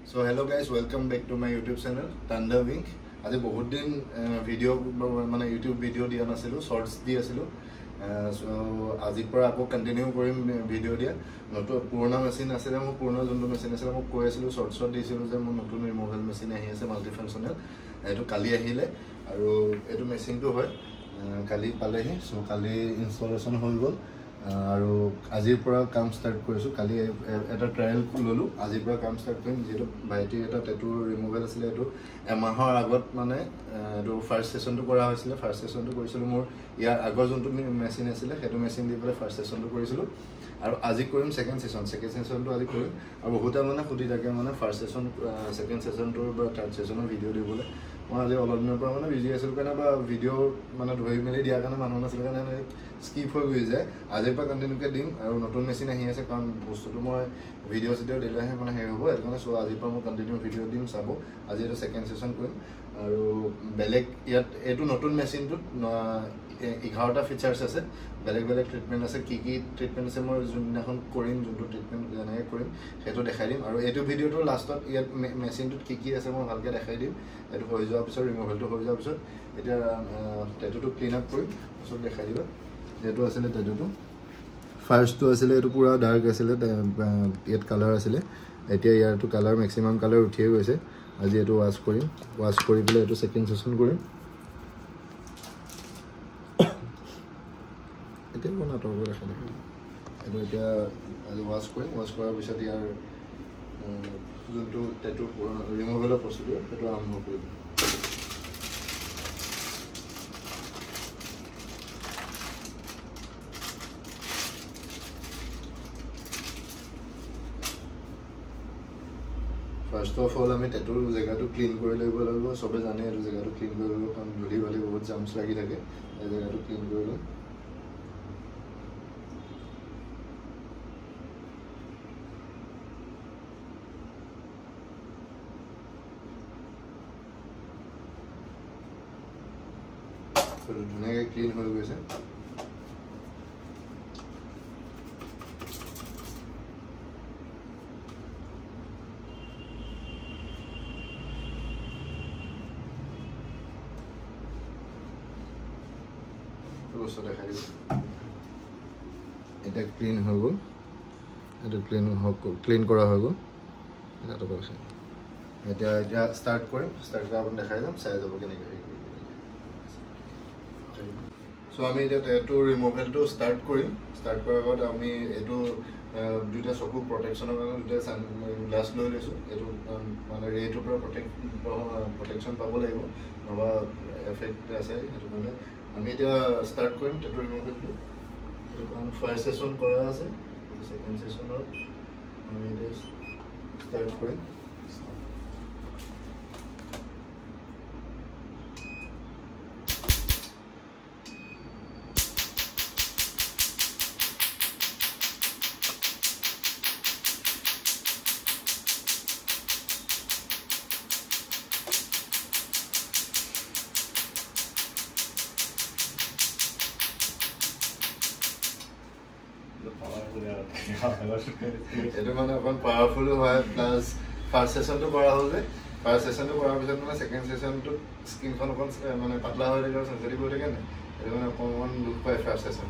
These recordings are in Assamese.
So hello guys, welcome back to my YouTube channel Thunder Wink. আজি বহুত দিন ভিডিও মানে YouTube ভিডিও দিয়া নাছিলো, শর্টস দি আছিলো। সো আজিৰ পৰা আকৌ কন্টিনিউ কৰিম ভিডিও দিয়া। নতুন পুৰণা মেচিন আছে, মোৰ পুৰণা যোনটো মেচিন আছে মই কৈ আছিলো শৰ্টসত দিছিলো যে মোৰ নতুন ৰিমুভেল মেচিন আহি আছে মাল্টি ফাংচনেল। এটো কালি আহিলে আৰু এটো মেচিনটো হয় কালি পালেহি। সো কালি ইনষ্টলেশন হৈ গল আৰু আজিৰ পৰা কাম ষ্টাৰ্ট কৰিছো। কালি এটা ট্ৰায়াল ললো, আজিৰ পৰা কাম ষ্টাৰ্ট কৰিম। যেটো ভাইটিৰ এটা টেটু ৰিমুভেল আছিলে, এটো এমাহৰ আগত মানে এটো ফাৰ্স্ট সেশনটো কৰা হৈছিল। ফাৰ্স্ট সেশনটো কৰিছিলো মোৰ ইয়াৰ আগৰ যোনটো মেচিন আছিলে সেইটো মেচিন দি পেলাই ফাৰ্স্ট সেশনটো কৰিছিলো আৰু আজি কৰিম সেকেন্ড সেশনটো আজি কৰিম। আৰু বহুতে মানে সুধি থাকে মানে ফাৰ্স্ট সেশন সেকেন্ড সেশনটোৰ বা থাৰ্ড সেশনৰ ভিডিও দিবলৈ। মই আজি অলপ দিনৰ পৰা মানে বিজি আছিলো কাৰণে বা ভিডিও মানে ধৰি মেলি দিয়াৰ কাৰণে মানুহ নাছিল কাৰণে স্কিপ হৈ গৈ যায়। আজিৰ পৰা কণ্টিনিউকে দিম আৰু নতুন মেচিন আহি আছে কাৰণ বস্তুটো মই ভিডিও চিডিও দিলেহে মানে হেৰি হ'ব। সেইটো কাৰণে চ' আজিৰ পৰা মই কণ্টিনিউ ভিডিও দিম, চাব। আজি এইটো সেকেন্ড সেশন কৰিম আৰু বেলেগ ইয়াত এইটো নতুন মেচিনটোত 11টা ফিচাৰ্ছ আছে, বেলেগ বেলেগ ট্ৰিটমেণ্ট আছে। কি ট্ৰিটমেণ্ট আছে মই যোনদিনাখন কৰিম, যোনটো ট্ৰিটমেণ্ট যেনেকৈ কৰিম সেইটো দেখাই দিম। আৰু এইটো ভিডিঅ'টোৰ লাষ্টত ইয়াত মেচিনটোত কি আছে মই ভালকৈ দেখাই দিম। এইটো হৈ যোৱাৰ পিছত, ৰিমুভেলটো হৈ যোৱাৰ পিছত এতিয়া টেটুটো ক্লিন আপ কৰিম, তাৰপিছত দেখাই দিবা। এইটো আছিলে টেটুটো, ফাৰ্ষ্টটো আছিলে এইটো পূৰা ডাৰ্ক আছিলে, ইয়াত কালাৰ আছিলে। এতিয়া ইয়াৰটো কালাৰ মেক্সিমাম কালাৰ উঠিয়ে গৈছে। আজি এইটো ৱাছ কৰিম, ৱাছ কৰি পেলাই এইটো সেকেন্ড সেশন কৰিম। এতিয়া মই নাটক দেখা দেখোন এইটো এতিয়া আজি ৱাছ কৰিম। ৱাছ কৰাৰ পিছত ইয়াৰ যোনটো টেটু ৰিমুভেলৰ প্ৰচিডিউৰ সেইটো আৰম্ভ কৰিম। ফাৰ্ষ্ট অফ অল আমি টেটুৰ জেগাটো ক্লিন কৰি ল'ব লাগিব। চবে জানে এইটো জেগাটো ক্লিন কৰি ল'ব, কাৰণ ধূলি বালি বহুত জাম্পছ লাগি থাকে। এই জেগাটো ক্লিন কৰি ল'ম। ধুনীয়াকৈ ক্লিন হৈ গৈছে। বস্তু দেখাই দিব। এতিয়া ক্লিন হৈ গ'ল, এইটো ক্লিন কৰা হৈ গ'ল। এতিয়া ষ্টাৰ্ট কৰিম। ষ্টাৰ্ট কৰা আপুনি দেখাই যাম, চাই যাব কেনেকৈ হেৰি কৰিব। চ' আমি এতিয়া টেটু ৰিমুভেলটো ষ্টাৰ্ট কৰিম। ষ্টাৰ্ট কৰাৰ আগত আমি এইটো দুটা চকু প্ৰটেকশ্যনৰ কাৰণে দুটা গ্লাছ লৈ লৈছোঁ। এইটো মানে ৰেটোৰ পৰা প্ৰটেকশ্যন পাব লাগিব, নহ'বা এফেক্ট আছে। সেইটো কাৰণে আমি এতিয়া ষ্টাৰ্ট কৰিম টেটু ৰিমুভেলটো। কাৰণ ফাৰ্ষ্ট সেশন কৰা আছে, সেকেন্ড সেশনত আমি এতিয়া ষ্টাৰ্ট কৰিম। এইটো মানে অকণ পাৱাৰফুলো হয়, প্লাছ ফাৰ্ষ্ট সেশনটো কৰা হ'ল যে ফাৰ্ষ্ট সেশনটো কৰাৰ পিছত মানে সেকেন্ড সেশনটোত স্কিনখন অকণ মানে পাতলা হৈ থাকে আৰু চেঞ্চিটিভ হৈ থাকে নাই, সেইটো মানে অকণমান দুখ পায় ফাৰ্ষ্ট সেশন।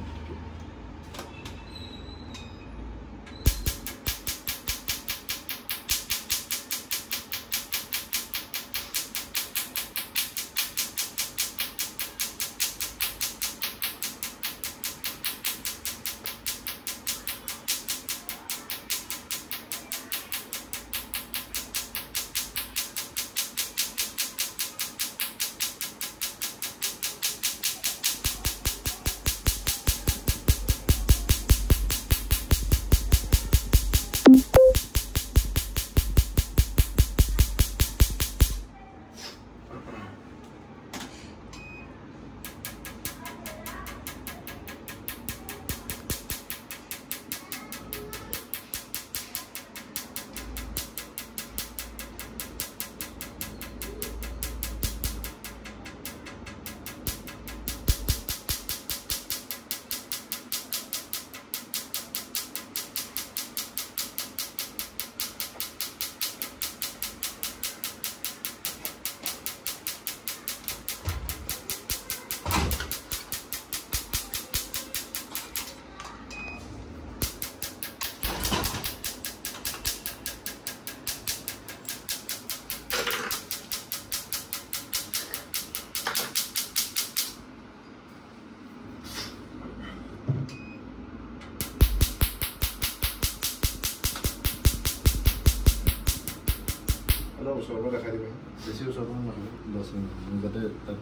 অলপ ওচৰৰ পৰা দেখাই দিবা বেছি ওচৰৰ পৰা নহয় 10 মিনিট যাতে তাত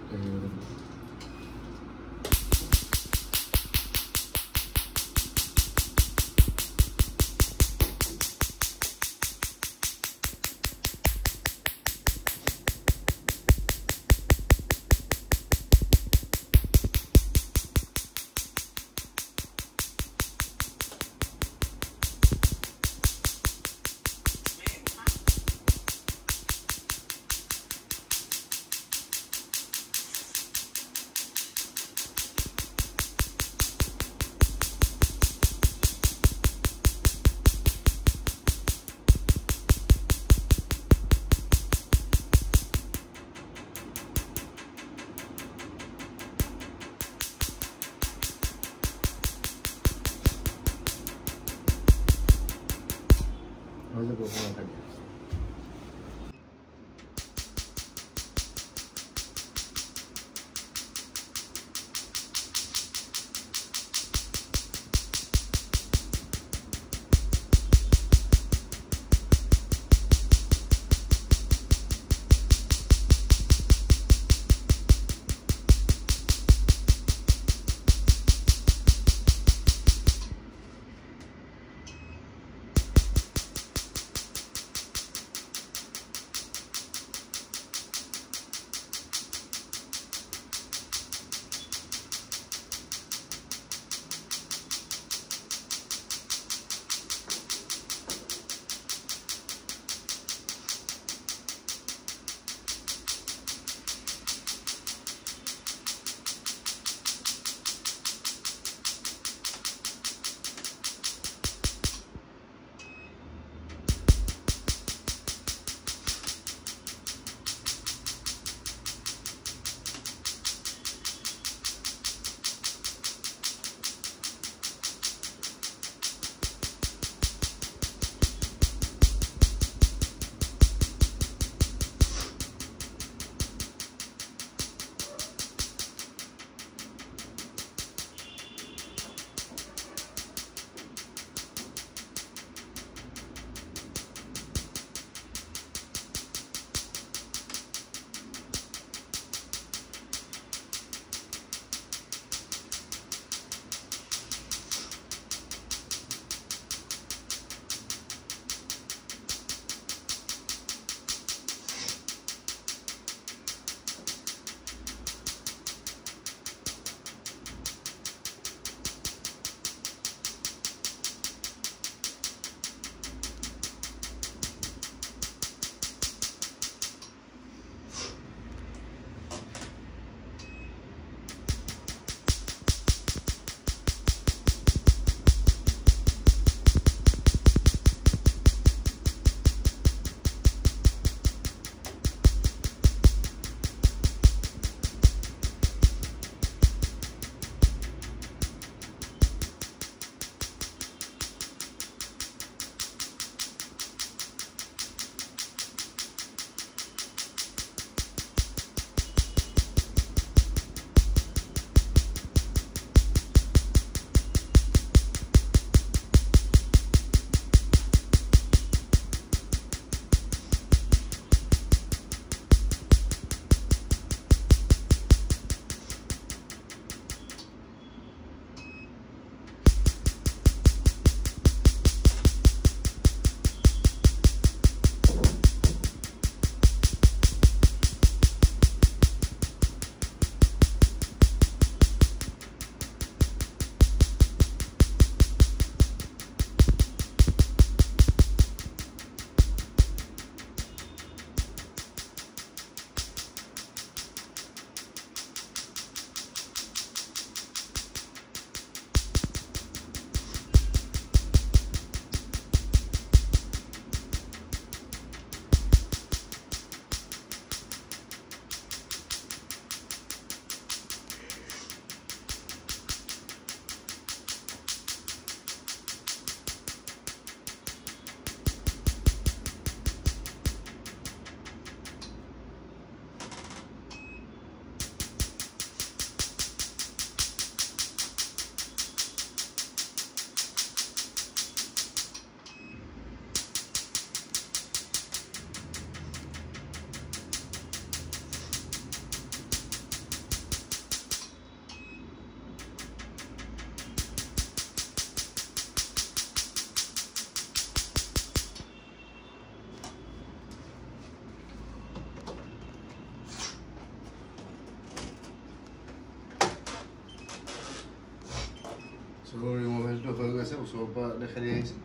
ওচৰৰ পৰা দেখাই দি আহিছে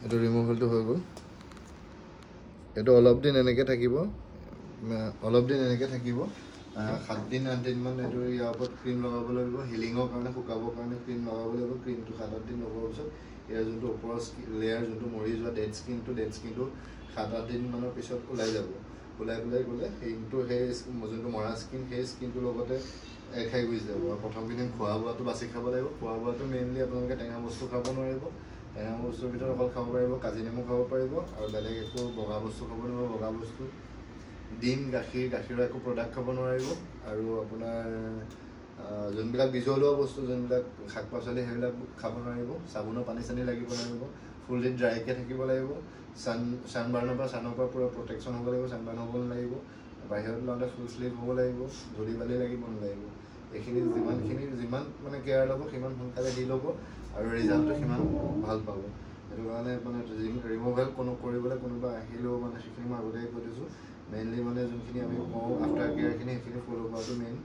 এইটো ৰিমুভেলটো হৈ গ'ল এইটো অলপ দিন এনেকৈ থাকিব 7 দিন 8 দিনমান এইটো ইয়াৰ ওপৰত ক্ৰীম লগাব লাগিব হিলিঙৰ কাৰণে শুকাবৰ কাৰণে ক্ৰীম লগাব লাগিব ক্ৰীমটো 7-8 দিন লগোৱাৰ পিছত ইয়াৰ যোনটো ওপৰৰ লেয়াৰ যোনটো মৰি যোৱা ডেড স্কিনটো 7-8 দিনমানৰ পিছত ওলাই যাব ওলাই গ'লে সেইটো সেই যোনটো মৰা স্কিন সেই স্কিনটোৰ লগতে খাই গুচি যাব আৰু প্ৰথম দিন খোৱা বোৱাটো বাছি খাব লাগিব খোৱা বোৱাটো মেইনলি আপোনালোকে টেঙা বস্তু খাব নোৱাৰিব টেঙা বস্তুৰ ভিতৰত অকল খাব পাৰিব কাজি নেমু খাব পাৰিব আৰু বেলেগ একো বগা বস্তু খাব নোৱাৰিব বগা বস্তু ডিম গাখীৰৰ একো প্ৰডাক্ট খাব নোৱাৰিব আৰু আপোনাৰ যোনবিলাক বিজলুৱা বস্তু যোনবিলাক শাক পাচলি সেইবিলাক খাব নোৱাৰিব চাবোনৰ পানী চানী লাগিব নোৱাৰিব ফুল দিন ড্ৰাইকৈ থাকিব লাগিব ছানবাৰ্ণৰ পৰা পূৰা প্ৰটেকশ্যন হ'ব লাগিব ছানবাৰ্ণ হ'ব নালাগিব বাহিৰত ওলাওঁতে ফুল শ্লিভ হ'ব লাগিব ধূলি বালি লাগিব নালাগিব এইখিনি যিমান মানে কেয়াৰ ল'ব সিমান সোনকালে দি ল'ব আৰু ৰিজাল্টটো সিমান ভাল পাব সেইটো কাৰণে মানে ৰিমুভেল কৰিবলৈ কোনোবা আহিলেও মানে সেইখিনি মই আগতীয়াকৈ কৈ দিছোঁ মেইনলি মানে যোনখিনি আমি কওঁ আফটাৰ কেয়াৰখিনি সেইখিনি ফ'ল' কৰাটো মেইন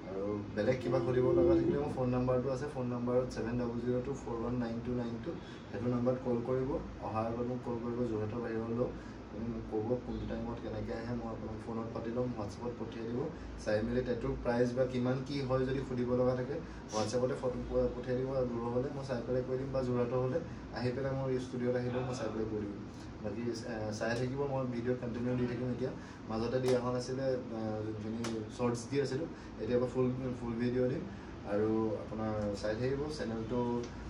আৰু বেলেগ কিবা সুধিব লগা থাকিলে মোৰ ফোন নাম্বাৰটো আছে ফোন নাম্বাৰত 7002419292 সেইটো নাম্বাৰত কল কৰিব অহাৰ আগত মোক কল কৰিব যোৰহাটৰ বাহিৰলৈও আপুনি মোক ক'ব কোনটো টাইমত কেনেকৈ আহে মই আপোনাক ফোনত পাতি ল'ম হোৱাটছএপত পঠিয়াই দিব চাই মেলি টেটুৰ প্ৰাইচ বা কিমান কি হয় যদি সুধিব লগা থাকে হোৱাটছএপতে ফটো পঠিয়াই দিব আৰু দূৰ হ'লে মই চাই পেলাই কৈ দিম বা যোৰহাটৰ হ'লে আহি পেলাই মোৰ ষ্টুডিঅ'ত আহিলেও মই চাই পেলাই কৈ দিম বাকী চাই থাকিব মই ভিডিঅ' কণ্টিনিউ দি থাকিম এতিয়া মাজতে দিয়া হোৱা নাছিলে যোনখিনি শ্বৰ্টছ দি আছিলোঁ এতিয়া পৰা ফুল ভিডিঅ' দিম আৰু আপোনাৰ চাই থাকিব চেনেলটো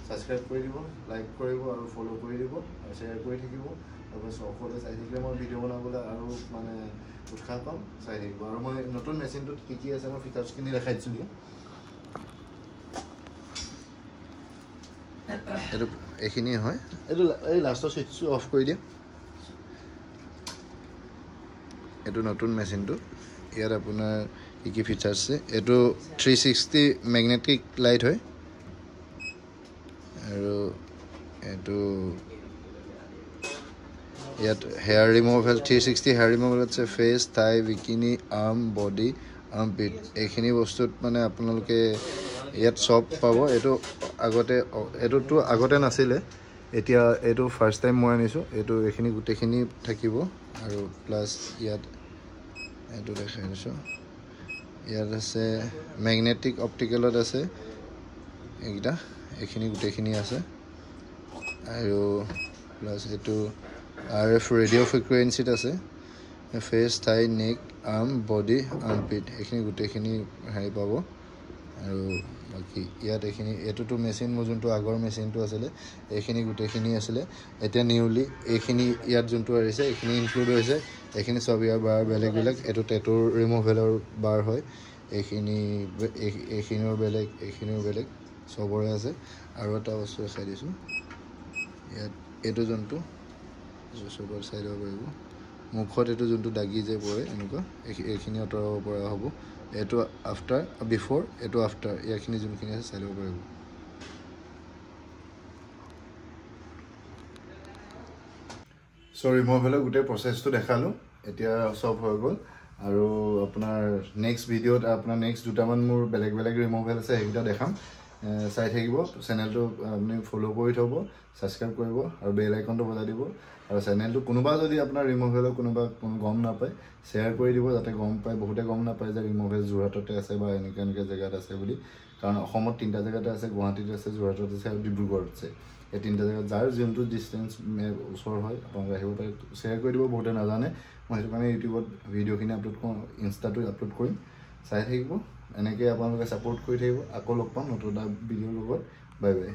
ছাবস্ক্ৰাইব কৰি দিব লাইক কৰিব আৰু ফ'ল' কৰি দিব আৰু শ্বেয়াৰ কৰি থাকিব আৰু সকলোৱে চাই থাকিলে মই ভিডিঅ' বনাবলৈ আৰু মানে উৎসাহ পাম চাই থাকিব আৰু মই নতুন মেচিনটোত কি আছে মই ফিচাৰ্ছখিনি দেখাই দিছোঁ দিয়া এইটো এইখিনিয়ে হয় এইটো এই লাষ্টৰ ছুইচটো অফ কৰি দিয়া এইটো নতুন মেচিনটো ইয়াত আপোনাৰ কি ফিচাৰ্ছ আছে এইটো 360 মেগনেটিক লাইট হয় আৰু এইটো ইয়াত হেয়াৰ ৰিমুভেল 360 হেয়াৰ ৰিমুভেল আছে ফেচ থাই বিকিনি আৰ্ম বডি আৰ্ম পিট এইখিনি বস্তুত মানে আপোনালোকে ইয়াত চব পাব এইটোতো আগতে নাছিলে এতিয়া এইটো ফাৰ্ষ্ট টাইম মই আনিছোঁ এইখিনি গোটেইখিনি থাকিব আৰু প্লাছ ইয়াত এইটো দেখাই দিছোঁ ইয়াত আছে মেগনেটিক অপটিকেলত আছে এইখিনি গোটেইখিনি আছে আৰু প্লাছ এইটো RF ৰেডিঅ' ফ্ৰিকুৱেঞ্চিত আছে ফেচ থাই নেক আৰ্ম বডি আৰ্ম পিট এইখিনি গোটেইখিনি হেৰি পাব আৰু বাকী ইয়াত এইটোতো মেচিন মোৰ যোনটো আগৰ মেচিনটো আছিলে এইখিনি গোটেইখিনি আছিলে এতিয়া নিউলি এইখিনি ইয়াত যোনটো আহিছে এইখিনি ইনক্লুড হৈছে এইখিনি চব ইয়াৰ বাৰ বেলেগ এইটো টেটুৰ ৰিমুভেলৰ বাৰ হয় এইখিনিও বেলেগ চবৰে আছে আৰু এটা বস্তু দেখাই দিছোঁ ইয়াত এইটো যোনটো চবৰ চাই দিব পাৰিব মুখত এইটো যোনটো দাগি যে পৰে এনেকুৱা এইখিনি আঁতৰাব পৰা হ'ব এইটো আফটাৰ বিফ'ৰ এইটো আফটাৰ ইয়াৰখিনি যোনখিনি আছে চাই ল'ব পাৰিব চ' ৰিমুভেলৰ গোটেই প্ৰচেছটো দেখালোঁ এতিয়া চব হৈ গ'ল আৰু আপোনাৰ নেক্সট ভিডিঅ'ত আপোনাৰ নেক্সট দুটামান মোৰ বেলেগ ৰিমুভেল আছে সেইকেইটা দেখাম চাই থাকিব চেনেলটো আপুনি ফ'ল' কৰি থ'ব ছাবস্ক্ৰাইব কৰিব আৰু বেল আইকনটো বজাই দিব আৰু চেনেলটো কোনোবা যদি আপোনাৰ ৰিমুভেলৰ কোনো গম নাপায় শ্বেয়াৰ কৰি দিব যাতে গম পায় বহুতে গম নাপায় যে ৰিমুভেল যোৰহাটতে আছে বা এনেকৈ জেগাত আছে বুলি কাৰণ অসমত 3টা জেগাতে আছে গুৱাহাটীত আছে যোৰহাটত আছে আৰু ডিব্ৰুগড়ত আছে এই 3টা জেগাত যাৰ যোনটো ডিষ্টেঞ্চ ওচৰ হয় আপোনালোকে আহিব পাৰে শ্বেয়াৰ কৰি দিব বহুতে নাজানে মই সেইটো কাৰণে ইউটিউবত ভিডিঅ'খিনি আপলোড কৰোঁ ইনষ্টাটো আপলোড কৰিম চাই থাকিব এনেকৈ আপোনালোকে ছাপোৰ্ট কৰি থাকিব আকৌ লগ পাম নতুন এটা ভিডিঅ'ৰ লগত বাই বাই